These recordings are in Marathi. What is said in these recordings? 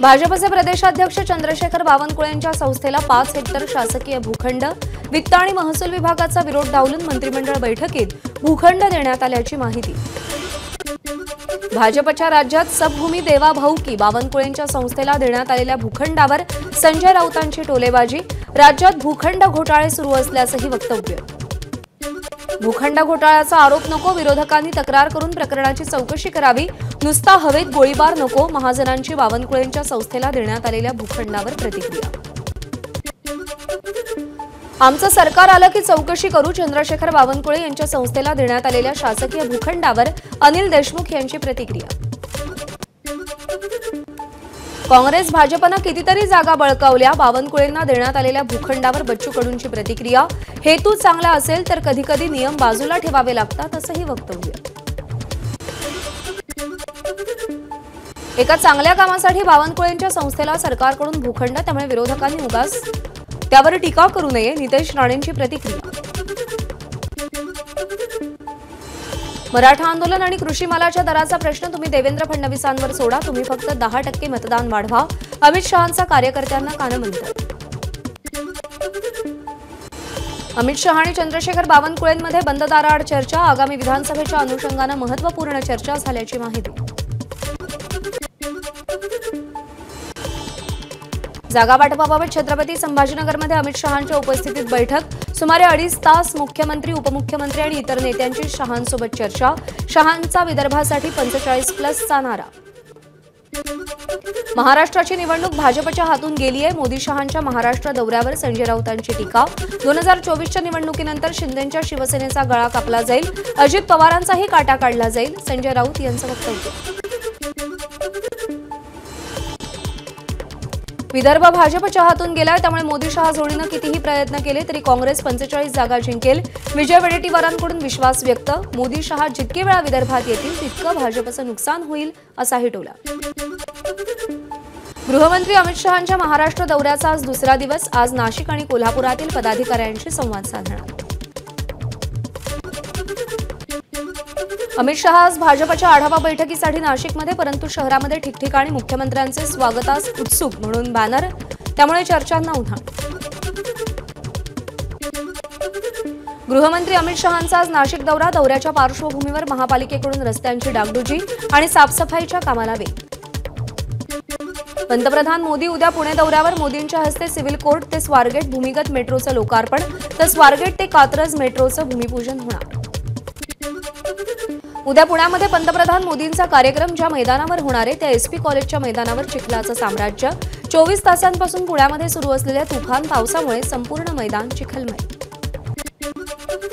भाजपचे प्रदेशाध्यक्ष चंद्रशेखर बावनकुळेंच्या संस्थेला 5 हेक्टर शासकीय भूखंड, वित्त आणि महसूल विभागाचा विरोध डावलून मंत्रिमंडळ बैठकीत भूखंड देण्यात आल्याची माहिती। भाजपच्या राज्यात सबभूमी देवा भाऊकी, बावनकुळेंच्या संस्थेला देण्यात आलेल्या भूखंडावर संजय राऊतांची टोलेबाजी, राज्यात भूखंड घोटाळे सुरू असल्याचंही वक्तव्य। भूखंड घोटाळ्याचा आरोप नको, विरोधकांनी तक्रार करून प्रकरणाची चौकशी करावी, नुसता हवेत गोळीबार नको, महाजनांची बावनकुळेंच्या संस्थेला देण्यात आलेल्या भूखंडावर प्रतिक्रिया। आमचं सरकार आलं की चौकशी करू, चंद्रशेखर बावनकुळे यांच्या संस्थेला देण्यात आलेल्या शासकीय भूखंडावर अनिल देशमुख यांची प्रतिक्रिया। काँग्रेस भाजपनं कितीतरी जागा बळकावल्या, बावनकुळेंना देण्यात आलेल्या भूखंडावर बच्चू कडूंची प्रतिक्रिया। हेतू चांगला असेल तर कधी कधी नियम बाजूला ठेवावे लागतात, असंही वक्तव्य। एका चांगल्या कामासाठी बावनकुळेंच्या संस्थेला सरकारकडून भूखंड, त्यामुळे विरोधकांनी उगाच त्यावर टीका करू नये, नितेश राणेंची प्रतिक्रिया। मराठा आंदोलन आणि कृषी मालाच्या दराचा प्रश्न तुम्ही देवेंद्र फडणवीसांवर सोडा, तुम्ही फक्त 10% मतदान वाढवा, अमित शहांचा कार्यकर्त्यांना कानमंत्र। अमित शहा आणि चंद्रशेखर बावनकुळेंमध्ये बंद दाराआड चर्चा, आगामी विधानसभेच्या अनुषंगाने महत्त्वपूर्ण चर्चा झाल्याची माहिती। जागा वाटपाबाबत छत्रपती संभाजीनगरमध्ये अमित शहांच्या उपस्थितीत बैठक, सुमारे 2.5 तास मुख्यमंत्री, उपमुख्यमंत्री आणि इतर नेत्यांची शहांसोबत चर्चा, शहांचा विदर्भासाठी 45+चा नारा। महाराष्ट्राची निवडणूक भाजपच्या हातून गेली आहे, मोदी शहांच्या महाराष्ट्र दौऱ्यावर संजय राऊतांची टीका। 2024च्या निवडणुकीनंतर शिंदेंच्या शिवसेनेचा गळा कापला जाईल, अजित पवारांचाही काटा काढला जाईल, संजय राऊत यांचं वक्तव्य। विदर्भ भाजपच्या हातून गेलाय, त्यामुळे मोदी शहा जोडीनं कितीही प्रयत्न केले तरी काँग्रेस 45 जागा जिंकेल, विजय वडेट्टीवारांकडून विश्वास व्यक्त। मोदी शहा जितके वेळा विदर्भात येतील तितकं भाजपचं नुकसान होईल, असाही टोला। गृहमंत्री अमित शहांच्या महाराष्ट्र दौऱ्याचा आज दुसरा दिवस, आज नाशिक आणि कोल्हापुरातील पदाधिकाऱ्यांशी संवाद साधणार। अमित शहा आज भाजपच्या आढावा बैठकीसाठी नाशिकमध्ये, परंतु शहरामध्ये ठिकठिकाणी मुख्यमंत्र्यांचे स्वागतास उत्सुक म्हणून बॅनर, त्यामुळे चर्चांना उधाण। गृहमंत्री अमित शहांचा आज नाशिक दौरा, दौऱ्याच्या पार्श्वभूमीवर महापालिकेकडून रस्त्यांची डागडुजी आणि साफसफाईच्या कामाला वेग। पंतप्रधान मोदी उद्या पुणे दौऱ्यावर, मोदींच्या हस्ते सिव्हिल कोर्ट ते स्वारगेट भूमिगत मेट्रोचं लोकार्पण, तर स्वारगेट ते कात्रज मेट्रोचं भूमिपूजन होणार। उद्या पुण्यामध्ये पंतप्रधान मोदींचा कार्यक्रम, ज्या मैदानावर होणार आहे त्या एसपी कॉलेजच्या मैदानावर चिखलाचं साम्राज्य। 24 तासांपासून पुण्यामध्ये सुरू असलेल्या तुफान पावसामुळे संपूर्ण मैदान चिखलमय।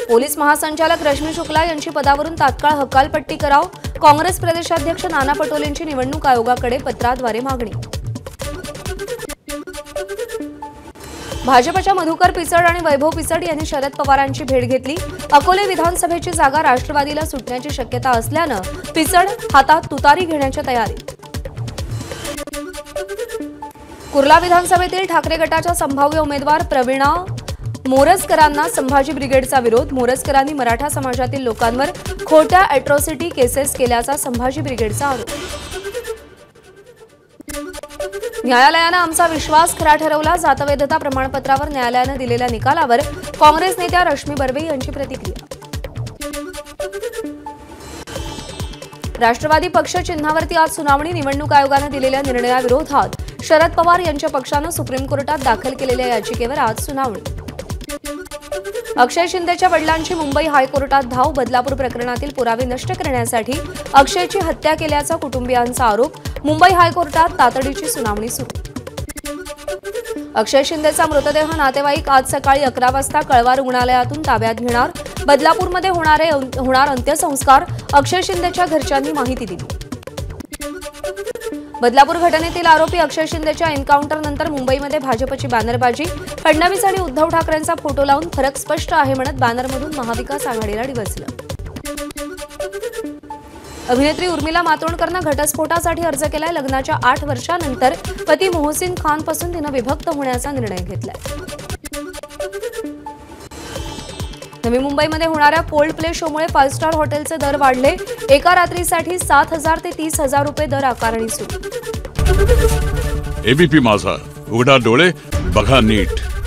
पोलीस महासंचालक रश्मी शुक्ला यांची पदावरून तात्काळ हकालपट्टी कराव, काँग्रेस प्रदेशाध्यक्ष नाना पटोलेंची निवडणूक आयोगाकडे पत्राद्वारे मागणी। भाजपच्या मधुकर पिचड आणि वैभव पिचड यांनी शरद पवारांची भेट घेतली, अकोले विधानसभेची जागा राष्ट्रवादीला सुटण्याची शक्यता असल्यानं पिचड हातात तुतारी घेण्याच्या तयारीत। कुर्ला विधानसभेतील ठाकरे गटाच्या संभाव्य उमेदवार प्रवीणा मोरजकरांना संभाजी ब्रिगेडचा विरोध, मोरजकरांनी मराठा समाजातील लोकांवर खोट्या अॅट्रॉसिटी केसेस केल्याचा संभाजी ब्रिगेडचा आरोप। न्यायालयानं आमचा विश्वास खरा ठरवला, जातवैधता प्रमाणपत्रावर न्यायालयानं दिलेल्या निकालावर काँग्रेस नेत्या रश्मी बर्वे यांची प्रतिक्रिया। राष्ट्रवादी पक्ष चिन्हावरती आज सुनावणी, निवडणूक आयोगानं दिलेल्या निर्णयाविरोधात शरद पवार यांच्या पक्षानं सुप्रीम कोर्टात दाखल केलेल्या याचिकेवर आज सुनावणी। अक्षय शिंदेच्या वडिलांची मुंबई हायकोर्टात धाव, बदलापूर प्रकरणातील पुरावे नष्ट करण्यासाठी अक्षयची हत्या केल्याचा कुटुंबियांचा आरोप, मुंबई हायकोर्टात तातडीची सुनावणी सुरू। अक्षय शिंदेचा मृतदेह नातेवाईक आज सकाळी 11 वाजता कळवा रुग्णालयातून ताब्यात घेणार, बदलापूरमध्ये होणार अंत्यसंस्कार, अक्षय शिंदेच्या घरच्यांनी माहिती दिली। बदलापूर घटनेतील आरोपी अक्षय शिंदेच्या एन्काउंटरनंतर मुंबईमध्ये भाजपची बॅनरबाजी, फडणवीस आणि उद्धव ठाकरेंचा फोटो लावून फरक स्पष्ट आहे म्हणत बॅनरमधून महाविकास आघाडीला डिवचलं। अभिनेत्री उर्मिला मातोंडकरनं घटस्फोटासाठी अर्ज केलाय, लग्नाच्या 8 वर्षांनंतर पती मोहसिन खानपासून तिनं विभक्त होण्याचा निर्णय घेतलाय। नवी मुंबईमध्ये होणाऱ्या कोल्ड प्ले शोमुळे 5 स्टार हॉटेलचे दर वाढले, एका रात्रीसाठी 7,000 ते 30,000 रुपये दर आकारणी सुरू। एबीपी माझा, उघडा डोळे बघा नीट.